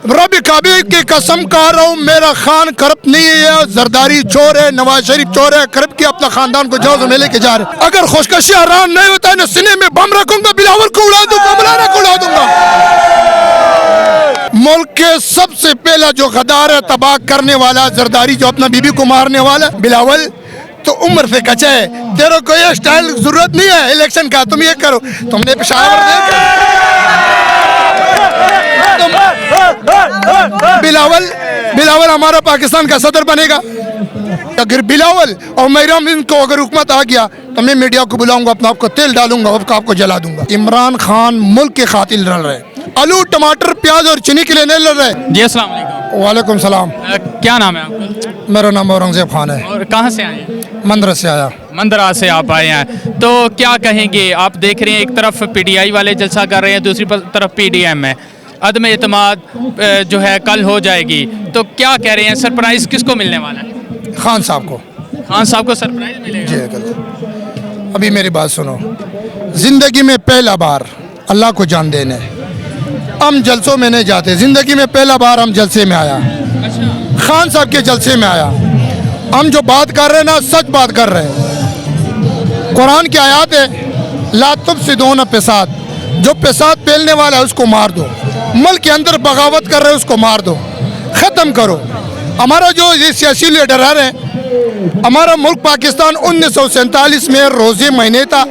रब काबे की कसम खा रहा हूँ, मेरा खान करप्ट नहीं है, जरदारी चोर है, नवाज शरीफ चोर है, करप्ट किया अपना खानदान को जाओ में लेके जा रहे। अगर खुशकशी हराम नहीं होता है ना, सीने में बम रखूंगा, बिलावल को उड़ा दूंगा, मौलाना को उड़ा दूंगा। मुल्क के सबसे पहला जो गद्दार है, तबाह करने वाला जरदारी, जो अपना बीबी को मारने वाला बिलावल, तो उम्र से कच्चा है। तेरे को ये स्टाइल जरूरत नहीं है इलेक्शन का, तुम ये करो। तुमने पेशावर देखा बिलावल हमारा पाकिस्तान का सदर बनेगा। अगर बिलावल और मैराम इनको अगर हुकूमत आ गया तो मैं मीडिया को बुलाऊंगा, अपना आपको तेल डालूंगा, आपको जला दूंगा। इमरान खान मुल्क के खातिर लड़ रहे, आलू टमाटर प्याज और चीनी के लिए नहीं लड़ रहे। जी अस्सलाम वालेकुम। वालेकुम सलाम। क्या नाम है आपका? मेरा नाम औरंगजेब खान है। और कहाँ से आए हैं? मंदरा से आया। मंदरा से आप आए हैं, तो क्या कहेंगे? आप देख रहे हैं एक तरफ पीटीआई वाले जलसा कर रहे हैं, दूसरी तरफ पीडीएम है। अदम एतमाद जो है कल हो जाएगी, तो क्या कह रहे हैं, सरप्राइज किसको मिलने वाला है? खान साहब को। खान साहब को सरप्राइज मिलेगा? जी। अभी मेरी बात सुनो, जिंदगी में पहला बार अल्लाह को जान देने हम जलसों में नहीं जाते। जिंदगी में पहला बार हम जलसे में आया, खान साहब के जलसे में आया। हम जो बात कर रहे हैं ना, सच बात कर रहे हैं। कुरान की आयत है, ला तुफसिदून फ़िसाद, जो फ़िसाद फैलने वाला है उसको मार दो। मुल्क के अंदर बगावत कर रहे हैं उसको मार दो, ख़त्म करो। हमारा जो ये सियासी लीडर है, हमारा मुल्क पाकिस्तान 1947 में रोज़े महीने था,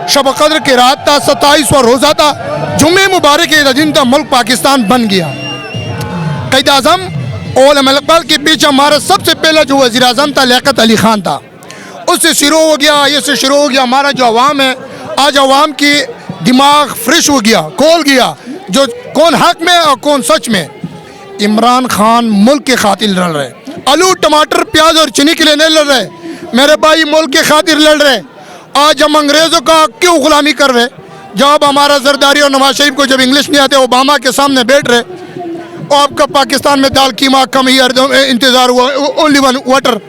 शब क़द्र की रात था, 27वां रोज़ा था, जुम्मे मुबारक के दिन था, मुल्क पाकिस्तान बन गया। क़ायद आज़म उलमा इक़बाल के पीछे हमारा सबसे पहला जो वज़ीर आज़म था लियाक़त अली ख़ान था। उससे शुरू हो गया, ये से शुरू हो गया। हमारा जो अवाम है, आज अवाम की दिमाग फ्रेश हो गया, खोल गया, जो कौन हक में और कौन सच में। इमरान खान मुल्क के खातिर लड़ रहे, आलू टमाटर प्याज और चीनी के लिए नहीं लड़ रहे मेरे भाई, मुल्क के खातिर लड़ रहे। आज हम अंग्रेज़ों का क्यों गुलामी कर रहे? जब हमारा जरदारी और नवाज शरीफ को जब इंग्लिश नहीं आते, ओबामा के सामने बैठ रहे, और आपका पाकिस्तान में दाल कीमा कम ही इंतज़ार हुआ, ओनली वन वाटर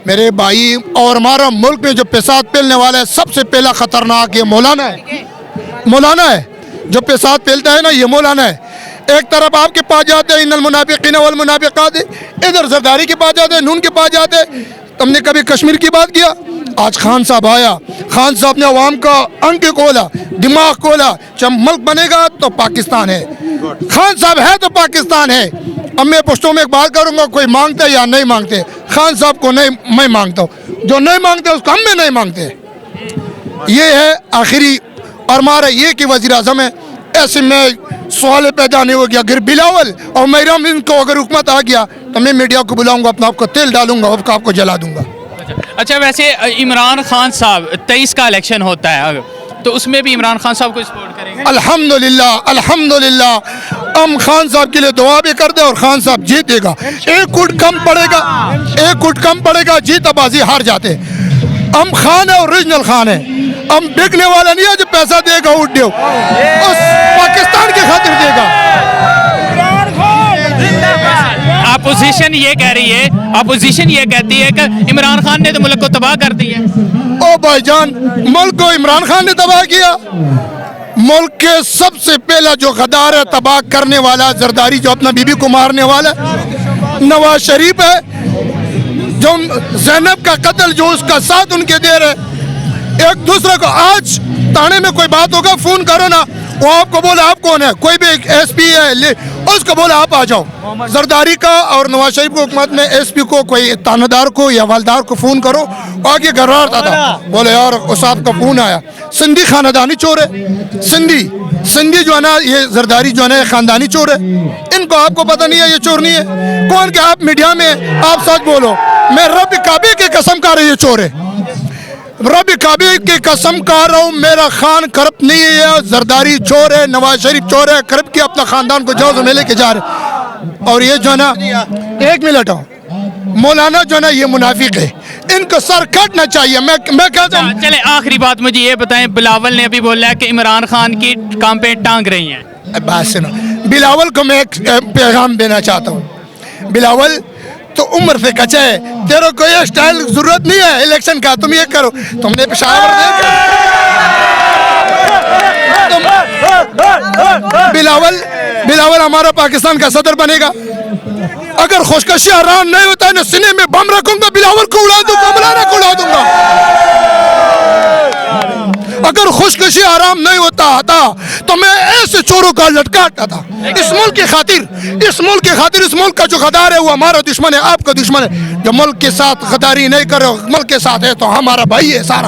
मेरे भाई। और हमारा मुल्क में जो पेशाब फैलने वाला है, सबसे पहला ख़तरनाक ये मौलाना है। मौलाना है जो पेशाब फैलता है ना, ये मौलाना है। एक तरफ आपके पास जाते हैं इन्नल मुनाफिकीन वल मुनाफिकात, इधर जरदारी के पास जाते हैं, नून के पास जाते हैं। तुमने कभी कश्मीर की बात किया? आज खान साहब आया, खान साहब ने अवाम का अंक खोला, दिमाग खोला। जब मुल्क बनेगा तो पाकिस्तान है, खान साहब है तो पाकिस्तान है। अब मैं पुश्तों में एक बात करूँगा, कोई मांगते या नहीं मांगते, खान साहब को नहीं मैं मांगता हूँ, जो नहीं मांगते उसको हम भी नहीं मांगते। ये है आखिरी, और हमारा ये कि वज़ीर आज़म है। ऐसे में सवाल पैदा नहीं हो गया। अगर बिलावल और मैराम इनको अगर हुकूमत आ गया तो मैं मीडिया को बुलाऊंगा, अपना आपको तेल डालूंगा, आपको जला दूंगा। अच्छा, वैसे इमरान खान साहब 23 का इलेक्शन होता है, तो उसमें भी इमरान खान साहब को सपोर्ट करेंगे? अल्हम्दुलिल्लाह, अल्हम्दुलिल्लाह। हम खान साहब के लिए दुआ भी करते और खान साहब जीतेगा। एक वोट कम पड़ेगा, एक वोट कम पड़ेगा, जीता बाजी हार जाते। हम खान है, ओरिजिनल खान है। हम बिकने वाला नहीं है जो पैसा देगा वोट दे, उस पाकिस्तान के खातिर देगा। अपोजिशन ये कह रही है, अपोजिशन ये कहती है कि इमरान खान ने तो मुल्क को तबाह कर दिया। ओ भाईजान, मुल्क को इमरान खान ने तबाह किया? मुल्क के सबसे पहला जो गद्दार है, तबाह करने वाला जरदारी, जो अपना बीबी को मारने वाला नवाज शरीफ है। जो ज़ैनब का कत्ल जो उसका साथ उनके दे रहे, एक दूसरे को। आज थाने में कोई बात होगा, फोन करो ना, वो आपको बोला आप कौन है, कोई भी एसपी है, उसको बोला आप आ जाओ। जरदारी का और नवाज शरीफ को हुकूमत में एसपी को, कोई थानेदार को या हवलदार को फ़ोन करो, आगे घबरा था, बोले यार उस आपका फ़ोन आया। सिंधी खानदानी चोर है, सिंधी जो है ना, ये जरदारी जो है ना, खानदानी चोर है। इनको आपको पता नहीं है ये चोर नहीं है कौन? के आप मीडिया में आप सच बोलो। मैं रब काबे की कसम खा रही, ये चोर है। रब काबे की कसम खा रहा हूँ, मेरा खान करप्ट नहीं है, जरदारी चोर है, नवाज शरीफ चोर है, करप्ट किया अपना खानदान को जाओ में लेके जा रहे। और ये जो है ना, एक मिनट हो, मौलाना जो है ना, ये मुनाफिक है, इनको सर काटना चाहिए। मैं कहता हूँ। चले आखिरी बात मुझे ये बताएं, बिलावल ने अभी बोला है कि इमरान खान की काम पे टांग रही हैं। बात सुनो, बिलावल को मैं एक पैगाम देना चाहता हूँ। बिलावल तो उम्र से कच्चा है, तेरे को ये स्टाइल जरूरत नहीं है इलेक्शन का, तुम ये करो। तुमने पेशावर देखा बिलावल हमारा पाकिस्तान का सदर बनेगा। अगर खुशकशी हराम नहीं होता है, सीने में बम रखूंगा, बिलावल को उड़ा दूंगा, मौलाना को उड़ा दूंगा। अगर खुशकशी आराम नहीं होता तो मैं ऐसे चोरों का लटकाता था। इस मुल्क की खातिर, इस मुल्क का जो गद्दार है वो हमारा दुश्मन है, आपका दुश्मन है। जो मुल्क के साथ गद्दारी नहीं करे, मुल्क के साथ है तो हमारा भाई है सारा।